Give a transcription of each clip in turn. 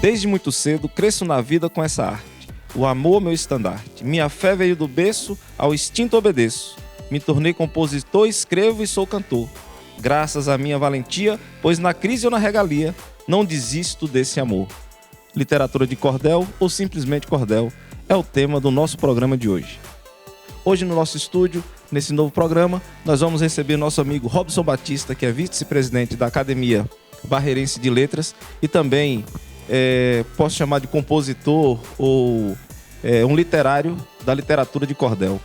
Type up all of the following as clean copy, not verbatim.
Desde muito cedo, cresço na vida com essa arte. O amor, meu estandarte. Minha fé veio do berço, ao instinto obedeço. Me tornei compositor, escrevo e sou cantor. Graças à minha valentia, pois na crise ou na regalia, não desisto desse amor. Literatura de cordel ou simplesmente cordel é o tema do nosso programa de hoje. Hoje no nosso estúdio, nesse novo programa, nós vamos receber nosso amigo Robson Batista, que é vice-presidente da Academia Barreirense de Letras e também posso chamar de compositor ou um literário da literatura de cordel.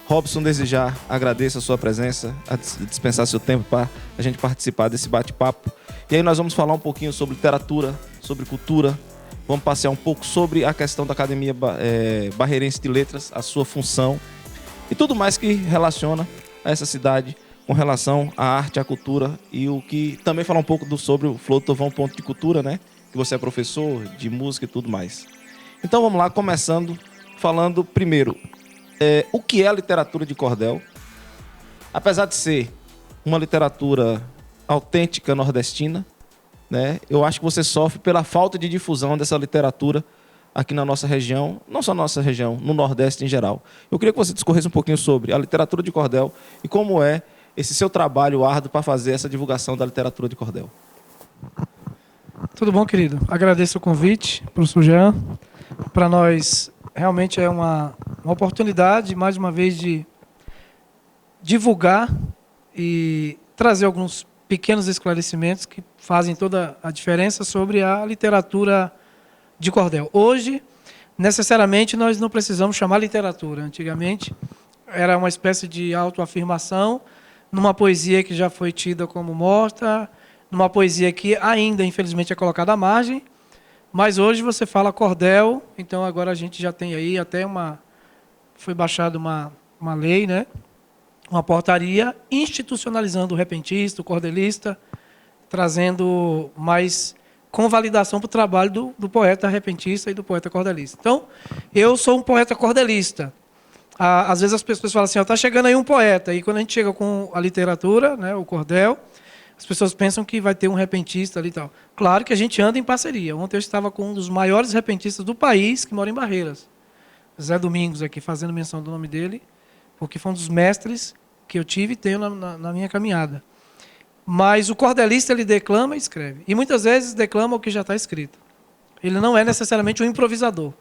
Robson, desde já agradeço a sua presença, a dispensar seu tempo para a gente participar desse bate-papo. E aí nós vamos falar um pouquinho sobre literatura, sobre cultura, vamos passear um pouco sobre a questão da Academia Barreirense de Letras, a sua função e tudo mais que relaciona a essa cidade com relação à arte, à cultura e o que também falar um pouco sobre o Flor do Trovão, ponto de cultura, né? Que você é professor de música e tudo mais. Então vamos lá, começando falando primeiro, o que é a literatura de cordel? Apesar de ser uma literatura autêntica nordestina, né, eu acho que você sofre pela falta de difusão dessa literatura aqui na nossa região, não só na nossa região, no Nordeste em geral. Eu queria que você discorresse um pouquinho sobre a literatura de cordel e como é esse seu trabalho árduo para fazer essa divulgação da literatura de cordel. Tudo bom, querido? Agradeço o convite, professor Jean. Para nós, realmente é uma oportunidade, mais uma vez, de divulgar e trazer alguns pequenos esclarecimentos que fazem toda a diferença sobre a literatura de cordel. Hoje, necessariamente, nós não precisamos chamar literatura. Antigamente, era uma espécie de autoafirmação numa poesia que já foi tida como morta, numa poesia que ainda, infelizmente, é colocada à margem, mas hoje você fala cordel, então agora a gente já tem aí até foi baixada uma lei, né? Uma portaria institucionalizando o repentista, o cordelista, trazendo mais convalidação para o trabalho do poeta repentista e do poeta cordelista. Então, eu sou um poeta cordelista. Às vezes as pessoas falam assim, está chegando aí um poeta, e quando a gente chega com a literatura, né, o cordel, as pessoas pensam que vai ter um repentista ali e tal. Claro que a gente anda em parceria. Ontem eu estava com um dos maiores repentistas do país, que mora em Barreiras. Zé Domingos aqui, fazendo menção do nome dele, porque foi um dos mestres que eu tive e tenho na minha caminhada. Mas o cordelista, ele declama e escreve. E muitas vezes declama o que já está escrito. Ele não é necessariamente um improvisador.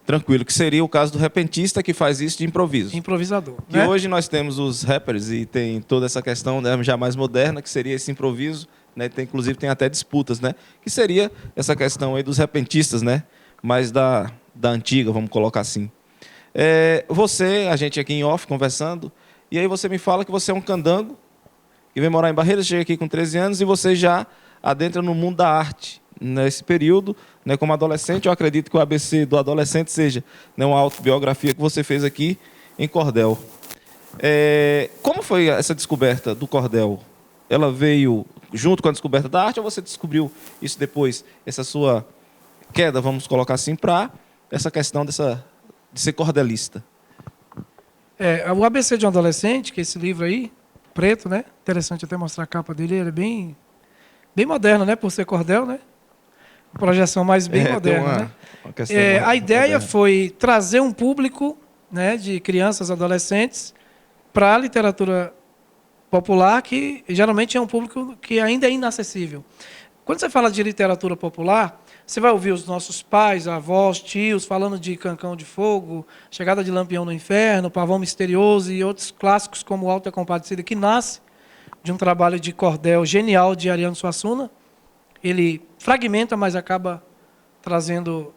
Tranquilo, que seria o caso do repentista que faz isso de improviso. Improvisador. Que né? hoje nós temos os rappers e tem toda essa questão, né, já mais moderna, que seria esse improviso, né, inclusive tem até disputas, né, que seria essa questão aí dos repentistas, né, mais da antiga, vamos colocar assim. A gente aqui em off conversando, e aí você me fala que você é um candango, que vem morar em Barreiras, chega aqui com 13 anos e você já adentra no mundo da arte. Nesse período, né, como adolescente, eu acredito que o ABC do adolescente seja, né, uma autobiografia que você fez aqui em cordel. Como foi essa descoberta do cordel? Ela veio junto com a descoberta da arte ou você descobriu isso depois, essa sua queda, vamos colocar assim, para essa questão de ser cordelista? O ABC de um adolescente, que é esse livro aí, preto, né? Interessante até mostrar a capa dele, ele é bem moderno, né? Por ser cordel, né? Projeção mais bem moderna, né? A ideia moderna foi trazer um público, né, de crianças, adolescentes, para a literatura popular, que geralmente é um público que ainda é inacessível. Quando você fala de literatura popular, você vai ouvir os nossos pais, avós, tios, falando de Cancão de Fogo, Chegada de Lampião no Inferno, Pavão Misterioso e outros clássicos como Alto e Compadecida, que nasce de um trabalho de cordel genial de Ariano Suassuna. Ele fragmenta, mas acaba trazendo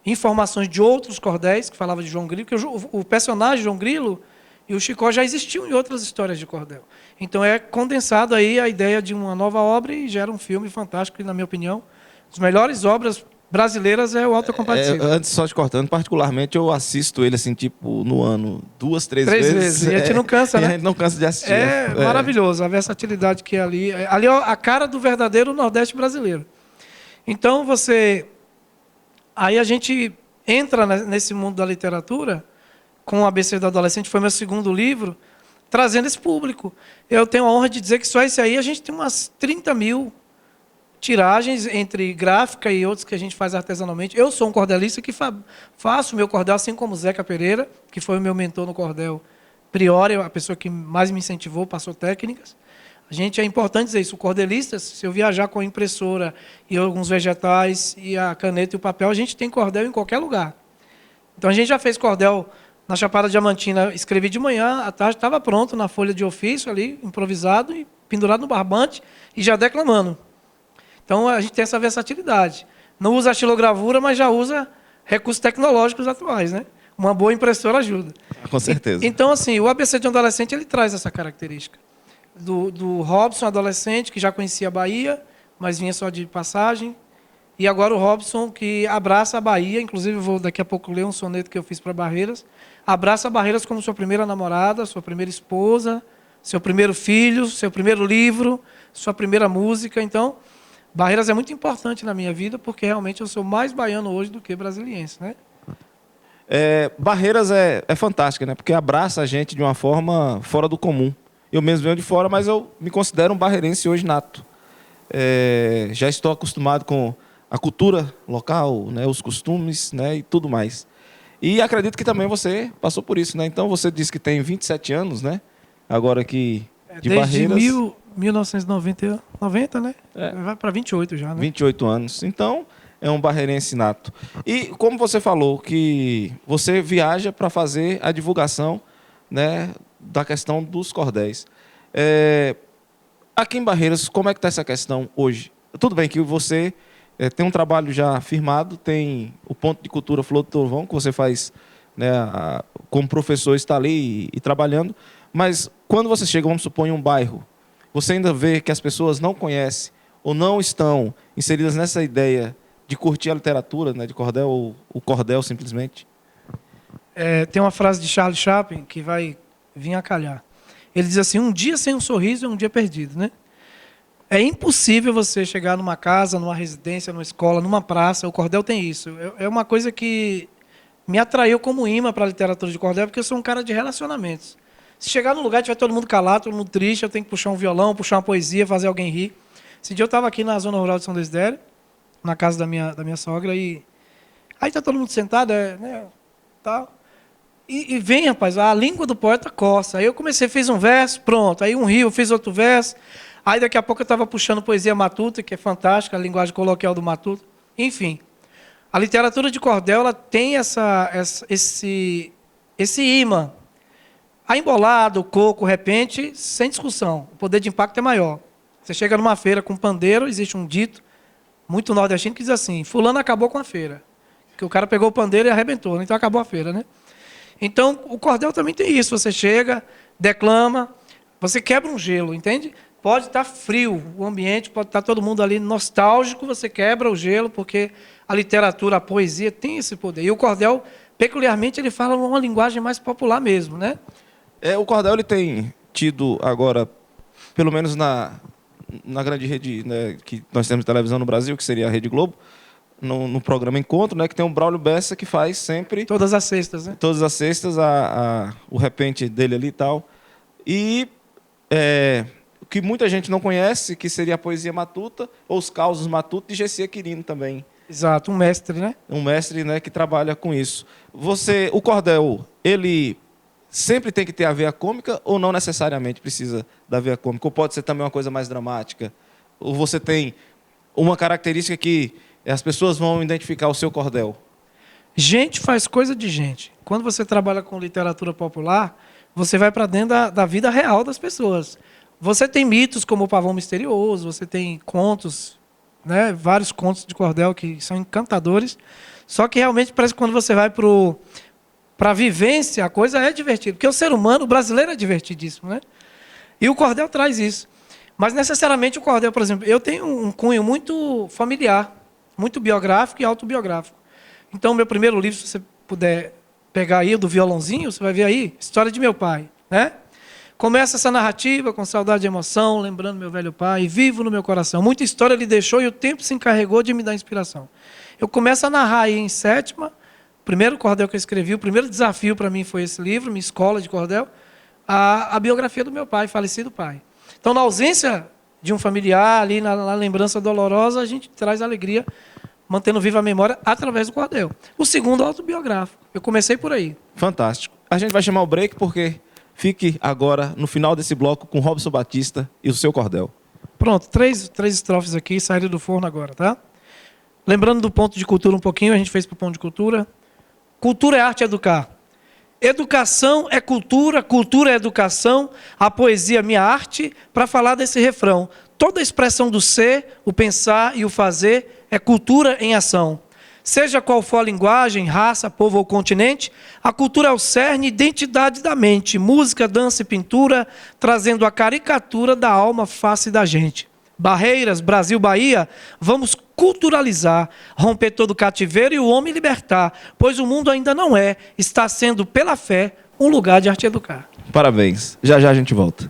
informações de outros cordéis, que falava de João Grilo, porque o personagem João Grilo e o Chicó já existiam em outras histórias de cordel. Então é condensado aí a ideia de uma nova obra e gera um filme fantástico, e, na minha opinião, as melhores obras brasileiras é o Alto e Compadecido. Antes, só te cortando, particularmente eu assisto ele assim, tipo, no ano, 2, 3 vezes. 3 vezes. E a gente não cansa, né? A gente não cansa de assistir. É maravilhoso, a versatilidade que é ali. Ali é a cara do verdadeiro Nordeste brasileiro. Então, aí a gente entra nesse mundo da literatura, com o ABC do Adolescente, foi meu segundo livro, trazendo esse público. Eu tenho a honra de dizer que só esse aí a gente tem umas 30 mil tiragens entre gráfica e outros que a gente faz artesanalmente. Eu sou um cordelista que faço o meu cordel, assim como o Zeca Pereira, que foi o meu mentor no cordel Priori, a pessoa que mais me incentivou, passou técnicas. A gente, é importante dizer isso, o cordelista, se eu viajar com a impressora e alguns vegetais e a caneta e o papel, a gente tem cordel em qualquer lugar. Então a gente já fez cordel na Chapada Diamantina, escrevi de manhã, à tarde estava pronto na folha de ofício ali, improvisado e pendurado no barbante e já declamando. Então a gente tem essa versatilidade. Não usa estilogravura, mas já usa recursos tecnológicos atuais, né? Uma boa impressora ajuda. Com certeza. Então, assim, o ABC de um adolescente, ele traz essa característica. Do Robson, adolescente, que já conhecia a Bahia, mas vinha só de passagem. E agora o Robson, que abraça a Bahia. Inclusive, vou daqui a pouco ler um soneto que eu fiz para Barreiras. Abraça Barreiras como sua primeira namorada, sua primeira esposa, seu primeiro filho, seu primeiro livro, sua primeira música. Então, Barreiras é muito importante na minha vida, porque realmente eu sou mais baiano hoje do que brasiliense, né? Barreiras é fantástica, né? Porque abraça a gente de uma forma fora do comum. Eu mesmo venho de fora, mas eu me considero um barreirense hoje nato. Já estou acostumado com a cultura local, né? Os costumes, né? E tudo mais. E acredito que também você passou por isso, né? Então você disse que tem 27 anos, né? Agora aqui de desde Barreiras. 1990, né? Vai para 28 já, né? 28 anos. Então, é um barreirense nato. E como você falou, que você viaja para fazer a divulgação, né, da questão dos cordéis. Aqui em Barreiras, como é que está essa questão hoje? Tudo bem que você tem um trabalho já firmado, tem o Ponto de Cultura Flor do Trovão, que você faz, né, como professor, está ali e trabalhando. Mas quando você chega, vamos supor, em um bairro, você ainda vê que as pessoas não conhecem ou não estão inseridas nessa ideia de curtir a literatura, né, de cordel, ou o cordel simplesmente? Tem uma frase de Charlie Chaplin que vai vir a calhar. Ele diz assim: um dia sem um sorriso é um dia perdido, né? É impossível você chegar numa casa, numa residência, numa escola, numa praça. O cordel tem isso. É uma coisa que me atraiu como imã para a literatura de cordel, porque eu sou um cara de relacionamentos. Se chegar num lugar e tiver todo mundo calado, todo mundo triste, eu tenho que puxar um violão, puxar uma poesia, fazer alguém rir. Esse dia eu estava aqui na zona rural de São Desidério, na casa da minha sogra, e aí está todo mundo sentado, né, tal. E vem, rapaz, a língua do poeta coça. Aí eu comecei, fiz um verso, pronto. Aí um rio, fiz outro verso. Aí daqui a pouco eu estava puxando poesia matuta, que é fantástica, a linguagem coloquial do matuto. Enfim, a literatura de cordel, ela tem esse imã. A embolada, o coco, o repente, sem discussão. O poder de impacto é maior. Você chega numa feira com pandeiro, existe um dito muito nordestino que diz assim: fulano acabou com a feira. Que o cara pegou o pandeiro e arrebentou, então acabou a feira, né? Então, o cordel também tem isso. Você chega, declama, você quebra um gelo, entende? Pode estar frio o ambiente, pode estar todo mundo ali nostálgico, você quebra o gelo, porque a literatura, a poesia tem esse poder. E o cordel, peculiarmente, ele fala uma linguagem mais popular mesmo, né? O cordel ele tem tido agora, pelo menos na grande rede, né, que nós temos de televisão no Brasil, que seria a Rede Globo, no programa Encontro, né, que tem o Braulio Bessa, que faz sempre... Todas as sextas, né? Todas as sextas, o repente dele ali e tal. E o que muita gente não conhece, que seria a poesia matuta, ou os causos matutos de Gessia Quirino também. Exato, um mestre, né? Um mestre, né, que trabalha com isso. O cordel, ele sempre tem que ter a veia cômica ou não necessariamente precisa da veia cômica? Ou pode ser também uma coisa mais dramática? Ou você tem uma característica que as pessoas vão identificar o seu cordel? Gente faz coisa de gente. Quando você trabalha com literatura popular, você vai para dentro da vida real das pessoas. Você tem mitos como o Pavão Misterioso, você tem contos, né, vários contos de cordel que são encantadores. Só que realmente parece que quando você vai para a vivência, a coisa é divertida. Porque o ser humano, o brasileiro é divertidíssimo, né? E o cordel traz isso. Mas necessariamente o cordel, por exemplo, eu tenho um cunho muito familiar, muito biográfico e autobiográfico. Então, meu primeiro livro, se você puder pegar aí, do violãozinho, você vai ver aí, História de Meu Pai, né? Começa essa narrativa com saudade e emoção, lembrando meu velho pai, vivo no meu coração. Muita história ele deixou e o tempo se encarregou de me dar inspiração. Eu começo a narrar aí em sétima, o primeiro cordel que eu escrevi, o primeiro desafio para mim foi esse livro, minha escola de cordel, a biografia do meu pai, falecido pai. Então, na ausência de um familiar ali na lembrança dolorosa, a gente traz alegria, mantendo viva a memória através do cordel. O segundo é autobiográfico. Eu comecei por aí. Fantástico. A gente vai chamar o break porque fique agora no final desse bloco com Robson Batista e o seu cordel. Pronto, três estrofes aqui, saíram do forno agora, tá? Lembrando do ponto de cultura um pouquinho, a gente fez para o ponto de cultura. Cultura é arte educar. Educação é cultura, cultura é educação, a poesia é minha arte, para falar desse refrão. Toda expressão do ser, o pensar e o fazer é cultura em ação. Seja qual for a linguagem, raça, povo ou continente, a cultura é o cerne, identidade da mente, música, dança e pintura, trazendo a caricatura da alma face da gente. Barreiras, Brasil, Bahia, vamos culturalizar, romper todo o cativeiro e o homem libertar, pois o mundo ainda não está sendo, pela fé, um lugar de arte educar. Parabéns. Já já a gente volta.